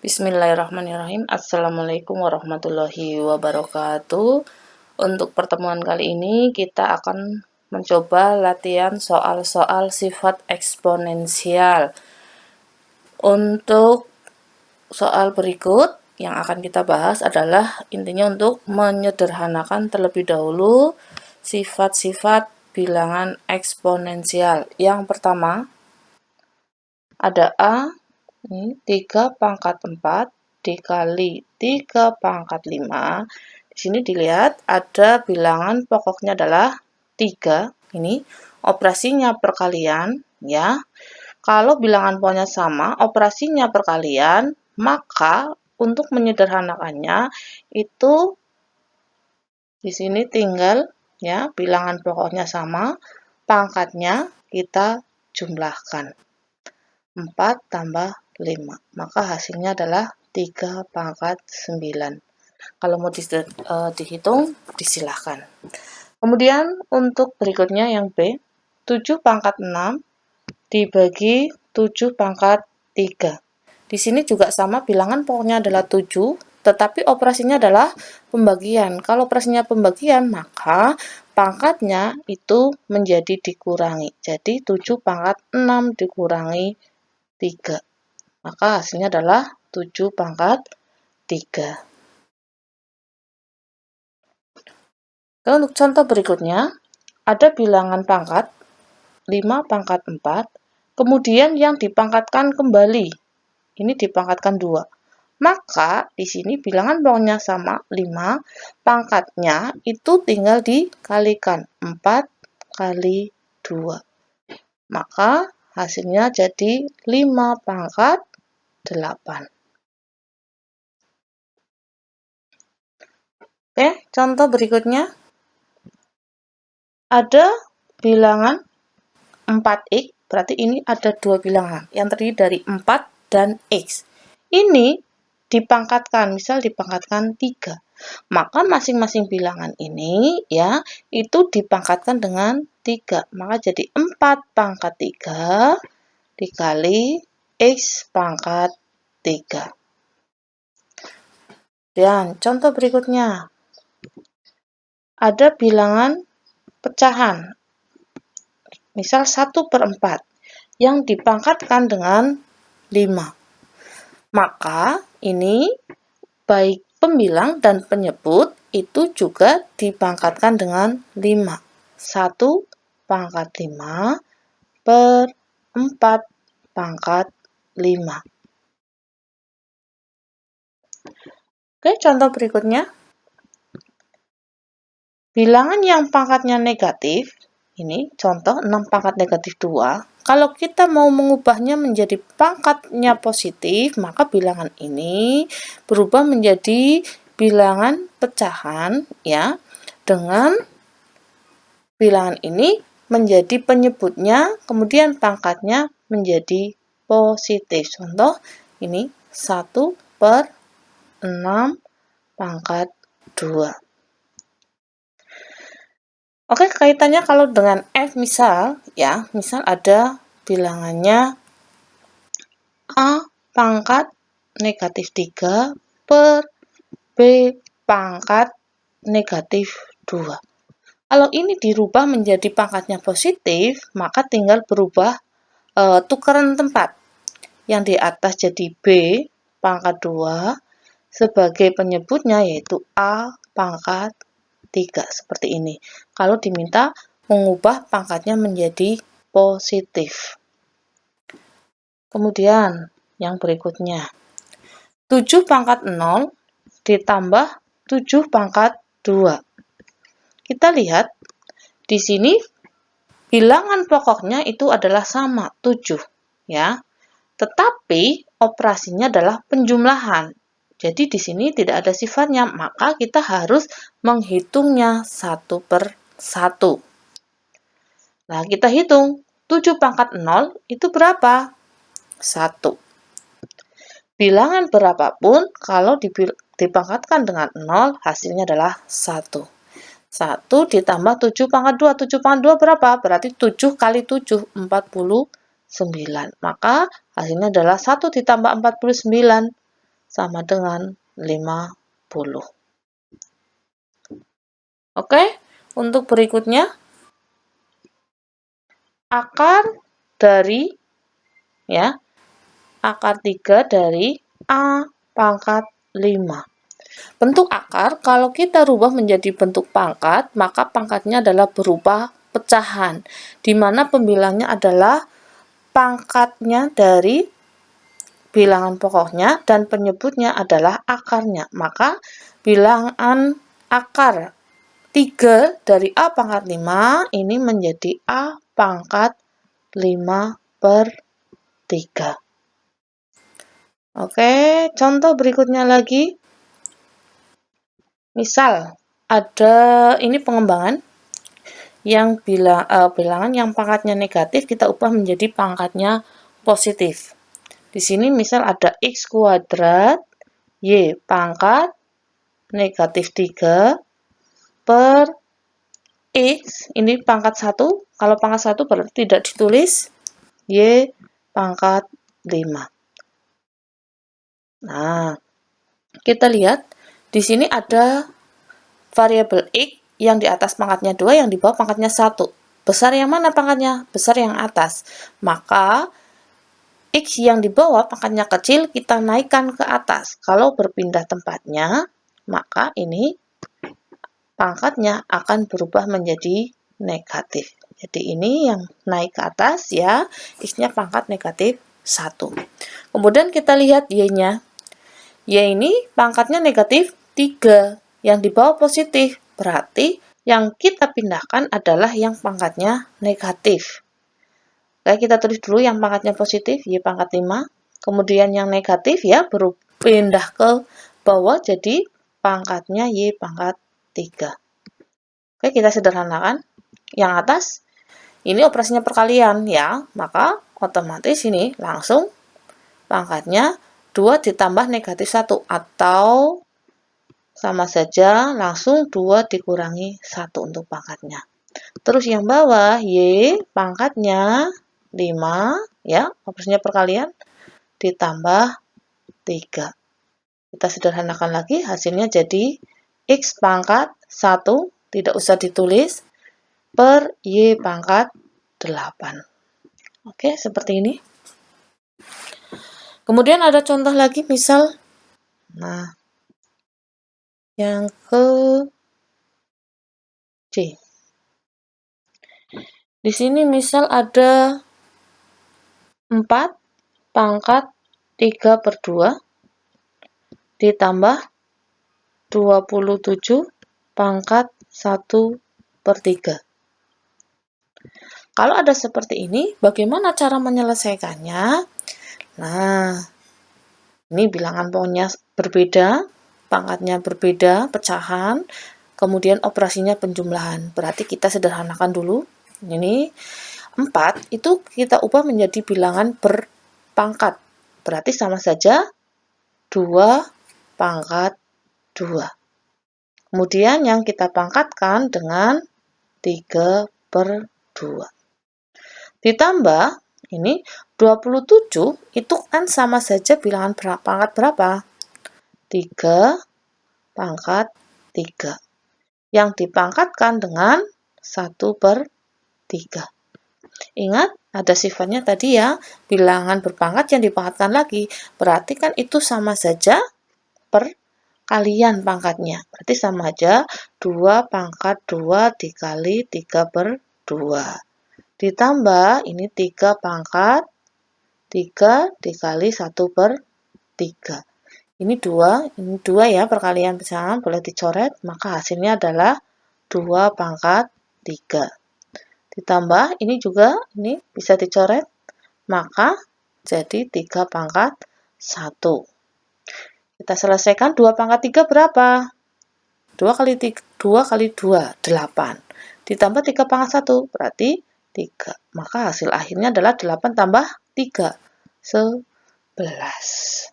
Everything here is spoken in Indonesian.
Bismillahirrahmanirrahim. Assalamualaikum warahmatullahi wabarakatuh. Untuk pertemuan kali ini kita akan mencoba latihan soal-soal sifat eksponensial. Untuk soal berikut yang akan kita bahas adalah intinya untuk menyederhanakan terlebih dahulu sifat-sifat bilangan eksponensial. Yang pertama ada A, ini 3 pangkat 4 dikali 3 pangkat 5. Di sini dilihat ada bilangan pokoknya adalah 3. Ini operasinya perkalian ya. Kalau bilangan pokoknya sama, operasinya perkalian, maka untuk menyederhanakannya itu di sini tinggal ya, bilangan pokoknya sama, pangkatnya kita jumlahkan. 4 tambah 5, maka hasilnya adalah 3 pangkat 9. Kalau mau dihitung, disilahkan. Kemudian untuk berikutnya yang B, 7 pangkat 6 dibagi 7 pangkat 3. Di sini juga sama, bilangan pokoknya adalah 7, tetapi operasinya adalah pembagian. Kalau operasinya pembagian, maka pangkatnya itu menjadi dikurangi. Jadi 7 pangkat 6 dikurangi 3. Maka hasilnya adalah 7 pangkat 3. Dan untuk contoh berikutnya, ada bilangan pangkat 5 pangkat 4, kemudian yang dipangkatkan kembali. Ini dipangkatkan 2. Maka di sini bilangan pokoknya sama 5, pangkatnya itu tinggal dikalikan 4 kali 2. Maka hasilnya jadi 5 pangkat 8. Oke, contoh berikutnya. Ada bilangan 4x, berarti ini ada dua bilangan yang terdiri dari 4 dan x. Ini dipangkatkan, misal dipangkatkan 3. Maka masing-masing bilangan ini ya, itu dipangkatkan dengan 3. Maka jadi 4 pangkat 3 dikali x pangkat 3. Dan contoh berikutnya. Ada bilangan pecahan. Misal 1/4 yang dipangkatkan dengan 5. Maka ini baik pembilang dan penyebut itu juga dipangkatkan dengan 5. 1 pangkat 5 per 4 pangkat 5. Oke, contoh berikutnya. Bilangan yang pangkatnya negatif, ini contoh 6 pangkat negatif 2. Kalau kita mau mengubahnya menjadi pangkatnya positif, maka bilangan ini berubah menjadi bilangan pecahan ya, dengan bilangan ini menjadi penyebutnya, kemudian pangkatnya menjadi positif. Contoh ini 1/6 pangkat 2. Oke, kaitannya kalau dengan F misal ada bilangannya A pangkat negatif 3 per B pangkat negatif 2. Kalau ini dirubah menjadi pangkatnya positif, maka tinggal berubah tukaran tempat. Yang di atas jadi B pangkat 2, sebagai penyebutnya yaitu A pangkat 3, seperti ini. Kalau diminta mengubah pangkatnya menjadi positif. Kemudian yang berikutnya, 7 pangkat 0 ditambah 7 pangkat 2. Kita lihat di sini bilangan pokoknya itu adalah sama, 7 ya. Tetapi operasinya adalah penjumlahan. Jadi di sini tidak ada sifatnya, maka kita harus menghitungnya 1/1. Nah, kita hitung 7 pangkat 0 itu berapa? 1. Bilangan berapapun kalau dipangkatkan dengan 0 hasilnya adalah 1. 1 ditambah 7 pangkat 2. 7 pangkat 2 berapa? Berarti 7 kali 7, 49. Maka hasilnya adalah 1 ditambah 49. sama dengan 50. Oke, untuk berikutnya, akar dari, ya, akar 3 dari A pangkat 5. Bentuk akar, kalau kita rubah menjadi bentuk pangkat, maka pangkatnya adalah berupa pecahan, di mana pembilangnya adalah pangkatnya dari bilangan pokoknya dan penyebutnya adalah akarnya. Maka bilangan akar 3 dari A pangkat 5 ini menjadi A pangkat 5/3. Oke, contoh berikutnya lagi. Misal, ada ini pengembangan yang bilangan yang pangkatnya negatif kita ubah menjadi pangkatnya positif. Di sini misal ada X kuadrat Y pangkat negatif 3 per X, ini pangkat 1, kalau pangkat 1 berarti tidak ditulis, Y pangkat 5. Nah, kita lihat, di sini ada variabel X yang di atas pangkatnya 2, yang di bawah pangkatnya 1. Besar yang mana pangkatnya? Besar yang atas. Maka X yang di bawah pangkatnya kecil kita naikkan ke atas. Kalau berpindah tempatnya, maka ini pangkatnya akan berubah menjadi negatif. Jadi ini yang naik ke atas ya, X-nya pangkat negatif 1. Kemudian kita lihat Y-nya. Y ini pangkatnya negatif 3, yang di bawah positif. Berarti yang kita pindahkan adalah yang pangkatnya negatif. Oke, kita tulis dulu yang pangkatnya positif, Y pangkat 5. Kemudian yang negatif ya berpindah ke bawah jadi pangkatnya Y pangkat 3. Oke, kita sederhanakan. Yang atas, ini operasinya perkalian ya, maka otomatis ini langsung pangkatnya 2 ditambah negatif 1, atau sama saja langsung 2 dikurangi 1 untuk pangkatnya. Terus yang bawah, Y pangkatnya 5, ya, operasinya perkalian, ditambah 3. Kita sederhanakan lagi, hasilnya jadi X pangkat 1, tidak usah ditulis, per Y pangkat 8. Oke, seperti ini. Kemudian ada contoh lagi, misal, nah, yang ke C. Di sini misal ada 4 pangkat 3/2 ditambah 27 pangkat 1/3. Kalau ada seperti ini, bagaimana cara menyelesaikannya? Nah, ini bilangan pokoknya berbeda, pangkatnya berbeda, pecahan, kemudian operasinya penjumlahan. Berarti kita sederhanakan dulu. Ini 4 itu kita ubah menjadi bilangan berpangkat. Berarti sama saja 2 pangkat 2. Kemudian yang kita pangkatkan dengan 3/2. Ditambah, ini 27 itu kan sama saja bilangan pangkat berapa? 3 pangkat 3. Yang dipangkatkan dengan 1/3. Ingat, ada sifatnya tadi ya, bilangan berpangkat yang dipangkatkan lagi. Berarti kan itu sama saja perkalian pangkatnya. Berarti sama aja 2 pangkat 2 dikali 3/2. Ditambah, ini 3 pangkat 3 dikali 1/3. Ini 2 ya, perkalian pecahan, boleh dicoret, maka hasilnya adalah 2 pangkat 3. Ditambah, ini juga, ini bisa dicoret, maka jadi 3 pangkat 1. Kita selesaikan 2 pangkat 3 berapa? 2 kali 2, 8. Ditambah 3 pangkat 1, berarti 3. Maka hasil akhirnya adalah 8 tambah 3, 11.